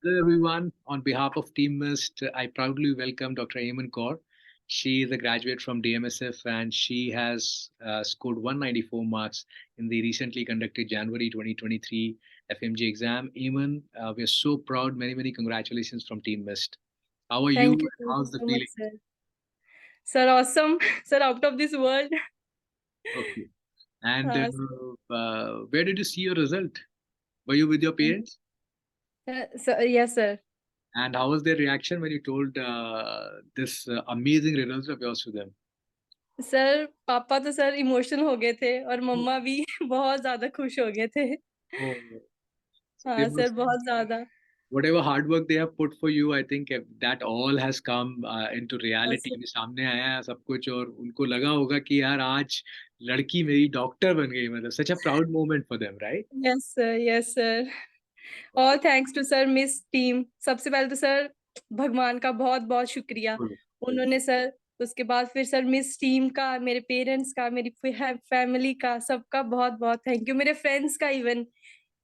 Hello everyone. On behalf of Team Mist, I proudly welcome Dr. Eamon Kaur. She is a graduate from DMSF and she has scored 194 marks in the recently conducted January 2023 FMG exam. Eamon, we are so proud. Many congratulations from Team Mist. How are you Thank you. and Thank you how's the so much, feeling? sir. Sir, awesome. Sir, out of this world. Okay. And Uh, where did you see your result? Were you with your parents? yes, sir. And how was their reaction when you told this amazing results of yours to them? Sir पापा तो sir emotional हो गए थे और मम्मा भी बहुत ज्यादा खुश हो गए थे। Oh, so they हाँ सर, must, बहुत ज्यादा। whatever hard work they have put for you, I think that all has come into हाँ reality. सर। अभी सामने आया है सब कुछ और उनको लगा होगा कि यार आज लड़की मेरी डॉक्टर बन गई मतलब such a proud moment for them right? Yes sir, yes sir. All thanks to sir miss team. सबसे पहले तो सर भगवान का बहुत बहुत शुक्रिया। उन्होंने सर, उसके बाद फिर सर मिस टीम का, मेरे पेरेंट्स का, मेरी फैमिली का, सबका बहुत बहुत थैंक यू। मेरे फ्रेंड्स का इवन,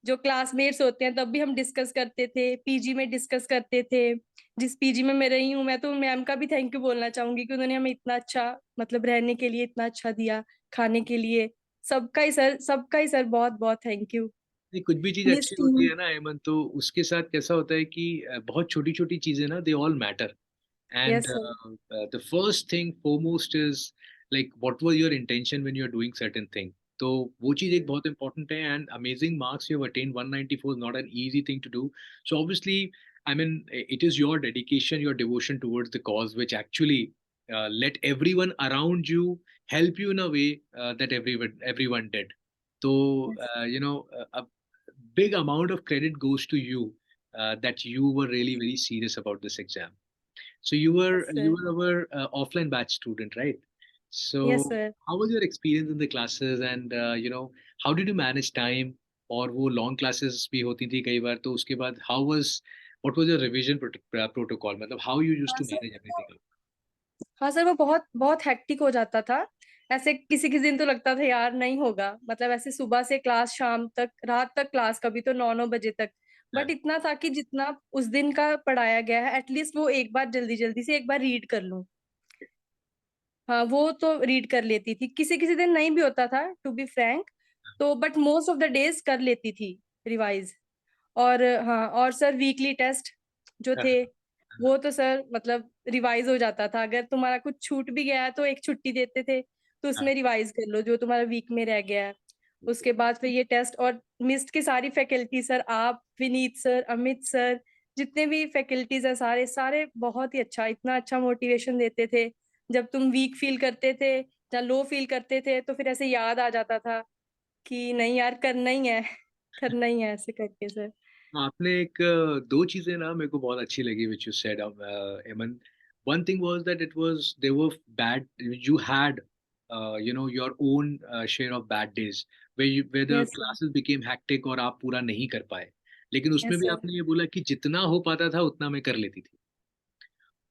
जो क्लासमेट्स होते हैं तब भी हम डिस्कस करते थे, पीजी में डिस्कस करते थे। जिस पीजी में मैं रही हूँ, मैं तो मैम का भी थैंक यू बोलना चाहूंगी कि उन्होंने हमें इतना अच्छा, मतलब रहने के लिए इतना अच्छा दिया, खाने के लिए। सबका ही सर बहुत बहुत थैंक यू। नहीं कुछ भी चीज मिस अच्छी होती टीम। है ना एमन तो उसके साथ कैसा होता है कि बहुत छोटी छोटी चीजें ना they all matter and yes sir. the first thing foremost is like what was your intention when you're doing certain thing तो वो चीज एक बहुत important है and amazing marks you have attained 194 is not an easy thing to do so obviously I mean it is your dedication your devotion towards the cause which actually let everyone around you help you in a way that everyone did so a big amount of credit goes to you that you were really very serious about this exam so yes you sir. were our offline batch student, right? Yes So sir. how was your experience in the classes and how did you manage time? और वो long classes भी होती थी कई बार तो उसके बाद how was what was your revision protocol मतलब how you used हाँ to सर। manage everything? हाँ सर, वो बहुत बहुत हेक्टिक हो जाता था। ऐसे किसी किसी दिन तो लगता था यार नहीं होगा, मतलब ऐसे सुबह से क्लास, शाम तक, रात तक क्लास, कभी तो 9 9 बजे तक। हाँ, बट इतना था कि जितना उस दिन का पढ़ाया गया है एटलीस्ट वो एक बार जल्दी जल्दी से एक बार रीड कर लूं। हाँ, वो तो रीड कर लेती थी। किसी किसी दिन नहीं भी होता था, टू बी फ्रैंक। तो but most of the days कर लेती थी रिवाइज। और हाँ, और सर वीकली टेस्ट जो हाँ, थे, वो तो सर मतलब रिवाइज हो जाता था। अगर तुम्हारा कुछ छूट भी गया है तो एक छुट्टी देते थे, तो हाँ, उसमें रिवाइज कर लो जो तुम्हारा वीक में रह गया है। उसके बाद फिर ये टेस्ट, और मिस्ट की सारी फैकल्टी, सर आप, विनीत सर, अमित सर, जितने भी फैकल्टीज है, सारे सारे बहुत ही अच्छा, इतना अच्छा मोटिवेशन देते थे। जब तुम वीक फील करते थे या लो फील करते थे तो फिर ऐसे याद आ जाता था कि नहीं यार, करना ही है, करना ही है, ऐसे करके सर। आपने एक दो चीजें ना मेरे को बहुत अच्छी लगी which you said Eman one thing was that it was they were bad you had your own share of bad days where the yes sir. classes became hectic और आप पूरा नहीं कर पाए लेकिन उसमें यस भी सर। आपने ये बोला कि जितना हो पाता था उतना मैं कर लेती थी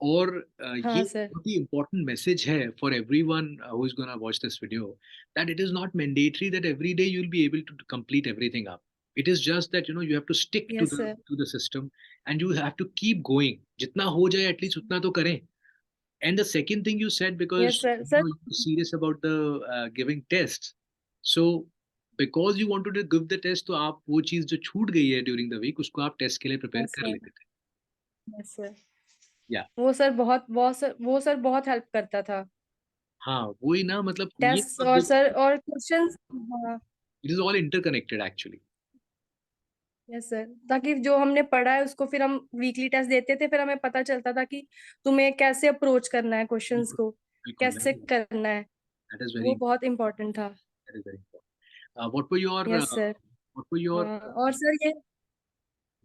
और ये हाँ सर। बहुत ही important मैसेज है for everyone who is gonna watch this video that it is not mandatory that every day you'll be able to complete everything up. It is just that you have to stick to yes the sir. to the system and you have to keep going. जितना हो जाए at least उतना तो करें. And the second thing you said because yes sir. Sir you're serious about the giving tests. So because you wanted to give the test तो आप वो चीज जो छूट गई है during the week उसको आप टेस्ट के लिए प्रिपेयर यस कर सर। लेते थे. Yes sir. या वो सर बहुत हेल्प करता था। हाँ वही ना मतलब ये टेस्ट और सर और क्वेश्चंस। हाँ। it is all interconnected actually. Yes sir, ताकि जो हमने पढ़ा है उसको फिर हम वीकली टेस्ट देते थे, फिर हमें पता चलता था कि तुम्हें कैसे अप्रोच करना है क्वेश्चंस बिल्कुल को, बिल्कुल कैसे very करना है। that is वो very बहुत इम्पोर्टेंट था। that is very important. What were your yes sir. what were your हाँ, और सर ये,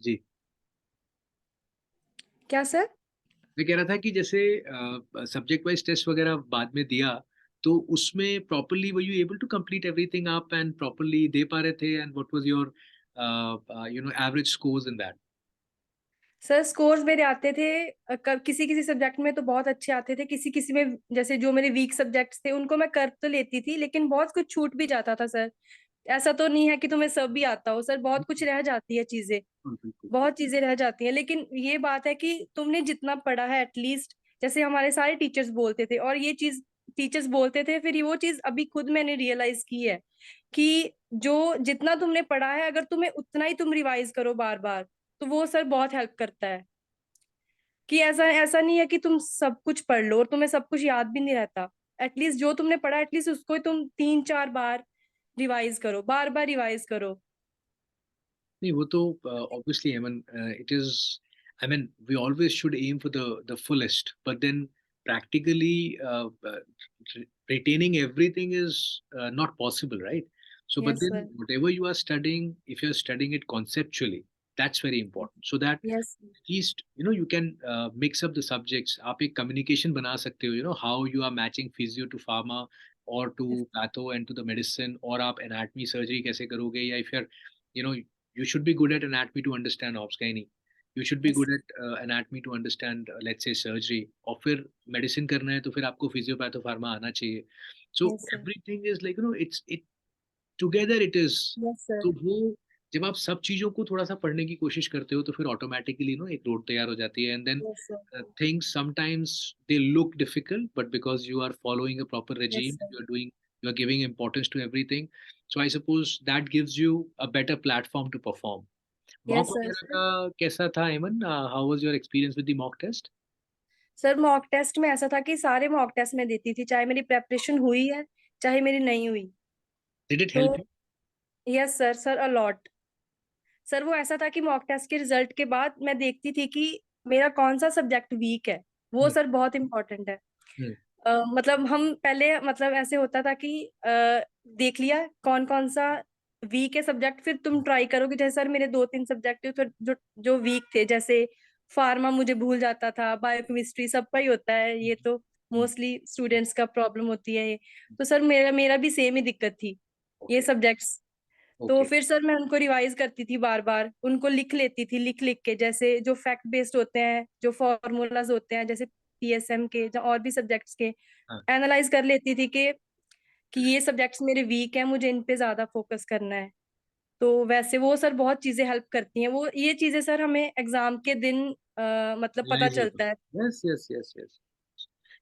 जी क्या सर? मैं कह रहा था कि जैसे सब्जेक्ट वाइज टेस्ट वगैरह बाद में दिया तो उसमें properly were you able to complete everything आप एंड प्रॉपरली दे पा रहे थे and what was your average scores in that. Sir scores मेरे आते थे, किसी किसी सब्जेक्ट में तो बहुत अच्छे आते थे, किसी किसी में जैसे जो मेरे वीक सब्जेक्ट्स थे उनको मैं कर तो लेती थी, लेकिन बहुत कुछ छूट भी जाता था सर। ऐसा तो नहीं है कि तुम्हें सब भी आता हो सर, बहुत कुछ रह जाती है चीजें, बिल्कुल। बहुत चीजें रह जाती हैं, लेकिन ये बात है कि तुमने जितना पढ़ा है एटलीस्ट, जैसे हमारे सारे टीचर्स बोलते थे, और ये चीज टीचर्स बोलते थे, फिर वो चीज अभी खुद मैंने रियलाइज की है कि जो जितना तुमने पढ़ा है, अगर तुम्हें उतना ही तुम रिवाइज करो बार बार, तो वो सर बहुत हेल्प करता है। कि ऐसा ऐसा नहीं है कि तुम सब कुछ पढ़ लो और तुम्हें सब कुछ याद भी नहीं रहता। एटलीस्ट जो तुमने पढ़ा, एटलीस्ट उसको ही तुम 3-4 बार रिवाइज करो, बार बार रिवाइज करो। नहीं, वो तो obviously, I mean, it is, I mean, we always should aim for the fullest, but then practically retaining everything is not possible, right? So, but yes then sir. whatever you are studying, if you're studying it conceptually, that's very important. So that yes. at least you can mix up the subjects. आप एक communication बना सकते हो, how you are matching physio to pharma or to yes. patho and to the medicine, और आप anatomy surgery कैसे करोगे, या if you're you know you should be good at anatomy to understand ops का ही नहीं, you should be yes. good at anatomy to understand let's say surgery, और फिर medicine करना है तो फिर आपको physio patho pharma आना चाहिए. So yes sir. everything is like it together it is. Yes sir. तो वो जब आप सब चीजों को थोड़ा सा पढ़ने की कोशिश करते हो तो फिर ऑटोमेटिकली एक रोड तैयार हो जाती है, and then yes sir. things sometimes they look difficult, but because you are following a proper yes regime, sir. you are giving importance to everything, so I suppose that gives you a better platform to perform. Yes mock sir. वगैरह का कैसा था हेमन? How was your experience with the mock test? Sir mock test में ऐसा था कि सारे मॉक टेस्ट में देती थी, चाहे मेरी प्रेपरेशन हुई है चाहे मेरी नहीं हुई। डिड इट तो help you? Yes sir, sir a lot. Sir वो ऐसा था कि मॉक टेस्ट के रिजल्ट के बाद मैं देखती थी कि मेरा कौन सा सब्जेक्ट वीक है। वो सर बहुत इंपॉर्टेंट है। मतलब हम पहले, मतलब ऐसे होता था कि देख लिया कौन कौन सा वीक है सब्जेक्ट, फिर तुम ट्राई करोगे। जैसे सर मेरे 2-3 सब्जेक्ट तो जो जो वीक थे, जैसे फार्मा मुझे भूल जाता था, बायोकेमिस्ट्री सबका ही होता है ये तो, मोस्टली स्टूडेंट्स का प्रॉब्लम होती है ये। तो सर मेरा मेरा भी सेम ही दिक्कत थी ये ओके, सब्जेक्ट्स। तो ओके, फिर सर मैं उनको रिवाइज करती थी बार बार, उनको लिख लेती थी, लिख लिख के, जैसे जो फैक्ट बेस्ड होते हैं, जो फॉर्मूलाज होते हैं, जैसे पीएसएम के या और भी सब्जेक्ट्स के, हाँ, एनालाइज कर लेती थी कि ये सब्जेक्ट्स मेरे वीक हैं, मुझे इन पे ज्यादा फोकस करना है। तो वैसे वो सर बहुत चीजें हेल्प करती हैं, वो ये चीजें सर हमें एग्जाम के दिन मतलब पता रियलाइज होगा। चलता है। Yes, yes, yes, yes,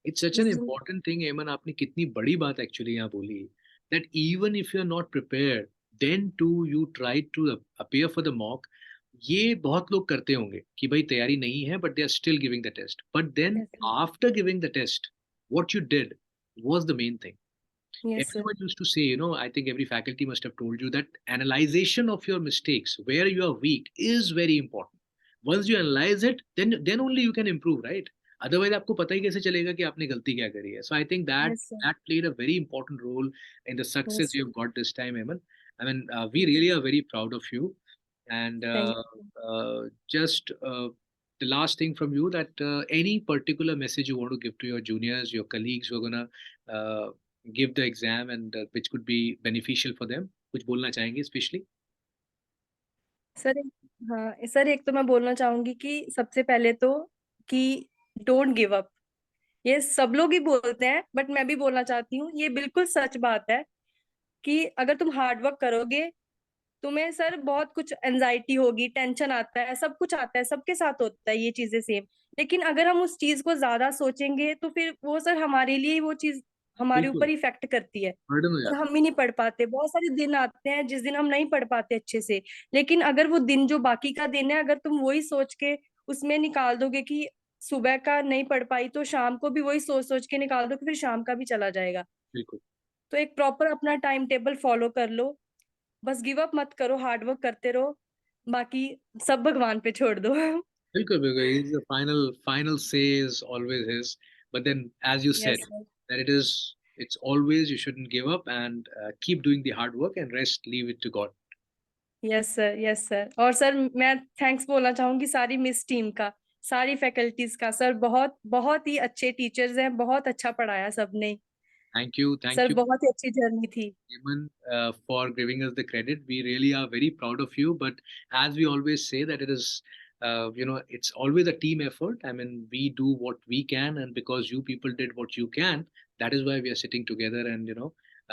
it's such an जिस दिन। इम्पॉर्टेंट थिंग एमन, आपने कितनी बड़ी बात एक्चुअली यहाँ बोली, that even if you are not prepared, then too you try to appear for the mock. ये बहुत लोग करते होंगे कि भाई तैयारी नहीं है, but they are still giving the test, but then yes sir. After giving the test what you did was the main thing. Yes sir. Everyone used to say, I think every faculty must have told you that analyzation of your mistakes, where you are weak, is very important. Once you analyze it, then only you can improve, right? Otherwise, आपको पता ही कैसे चलेगा कि आपने गलती क्या करी है? So I think that yes sir. that played a very important role in the success yes you have got this time, Eamon. I mean, we really are very proud of you. And thank just the last thing from you, that any particular message you want to give to your juniors, your colleagues who are gonna uh, give the exam, and which could be beneficial for them, कुछ बोलना चाहेंगे specially? Sir. हाँ sir, एक तो मैं बोलना चाहूंगी कि सबसे पहले तो कि डोंट गिव अप। ये सब लोग ही बोलते हैं, बट मैं भी बोलना चाहती हूँ, ये बिल्कुल सच बात है कि अगर तुम हार्ड वर्क करोगे, तुम्हें सर बहुत कुछ एनजाइटी होगी, टेंशन आता है, सब कुछ आता है, सबके साथ होता है ये चीजें सेम। लेकिन अगर हम उस चीज को ज्यादा सोचेंगे तो फिर वो सर हमारे लिए वो चीज हमारे बिल्कुल, ऊपर इफेक्ट करती है। बर्डन हो और जाता हम ही नहीं पढ़ पाते, बहुत सारे दिन आते हैं जिस दिन हम नहीं पढ़ पाते अच्छे से। लेकिन अगर वो दिन जो बाकी का दिन है, अगर तुम वही सोच के उसमें निकाल दोगे कि सुबह का नहीं पढ़ पाई, तो शाम को भी वही सोच सोच के निकाल दो, फिर शाम का भी चला जाएगा। है। बिल्कुल, तो एक प्रॉपर अपना टाइम टेबल फॉलो कर लो, बस गिव अप मत करो, हार्ड वर्क करते रहो, बाकी सब भगवान पे छोड़ दो। बिल्कुल, बिल्कुल. He's the final say is always his. But then, as you said, yes sir. that it's always you shouldn't give up, and keep doing the hard work, and rest leave it to God. Yes sir. Yes sir. और sir मैं thanks बोलना चाहूंगी सारी miss team का, सारी faculties का। Sir बहुत बहुत ही अच्छे टीचर्स हैं, बहुत अच्छा पढ़ाया सबने। Thank सर you, बहुत ही अच्छी जर्नी थी। Eamon, for giving us the credit. We really are very proud of you. But as we always say, that it is, it's always a team effort. I mean, we do what we can, and because you people did what you can, that is why we are sitting together and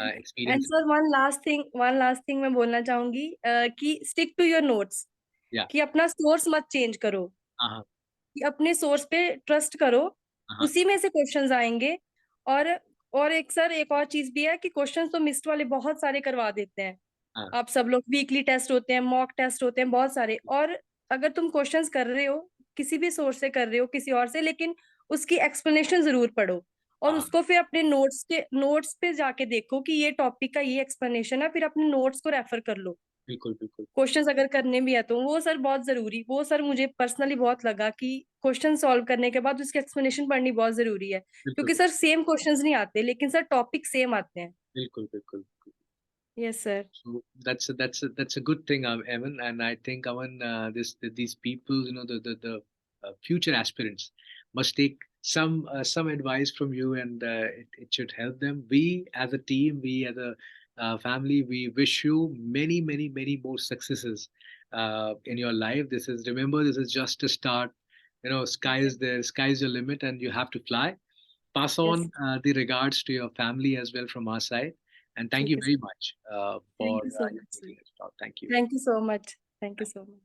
and experience. Sir one last thing मैं बोलना चाहूंगी कि stick to your notes, Yeah. कि अपना source मत change करो, Uh-huh. कि अपने सोर्स पे ट्रस्ट करो, Uh-huh. उसी में से क्वेश्चंस आएंगे। और एक सर एक और चीज भी है कि क्वेश्चंस तो मिस्ट वाले बहुत सारे करवा देते हैं। Uh, आप सब लोग, वीकली टेस्ट होते हैं, मॉक टेस्ट होते हैं बहुत सारे, और अगर तुम क्वेश्चंस कर रहे हो किसी भी सोर्स से कर रहे हो किसी और से, लेकिन उसकी एक्सप्लेनेशन जरूर पढ़ो, और uh, उसको फिर अपने नोट्स पे जाके देखो कि ये टॉपिक का ये एक्सप्लेनेशन है, फिर अपने नोट्स को रेफर कर लो। बिल्कुल बिल्कुल क्वेश्चंस अगर करने भी है तो वो सर बहुत जरूरी, वो सर मुझे पर्सनली बहुत लगा कि क्वेश्चन सॉल्व करने के बाद उसकी एक्सप्लेनेशन पढ़नी बहुत जरूरी है, बिल्कुल क्योंकि सर सेम क्वेश्चंस नहीं आते, लेकिन सर टॉपिक सेम आते हैं। बिल्कुल बिल्कुल. Yes sir. So that's a good thing, Evan, and I think Evan, these people, the future aspirants must take some advice from you, and it should help them. We as a team, we as a family, we wish you many more successes in your life. Remember, this is just a start. Sky is your limit, and you have to fly. Pass yes, on the regards to your family as well from our side. And thank ठीक you है very sir. much thank for you so your much sir. taking this talk. Thank you. Thank you so much. Thank you so much.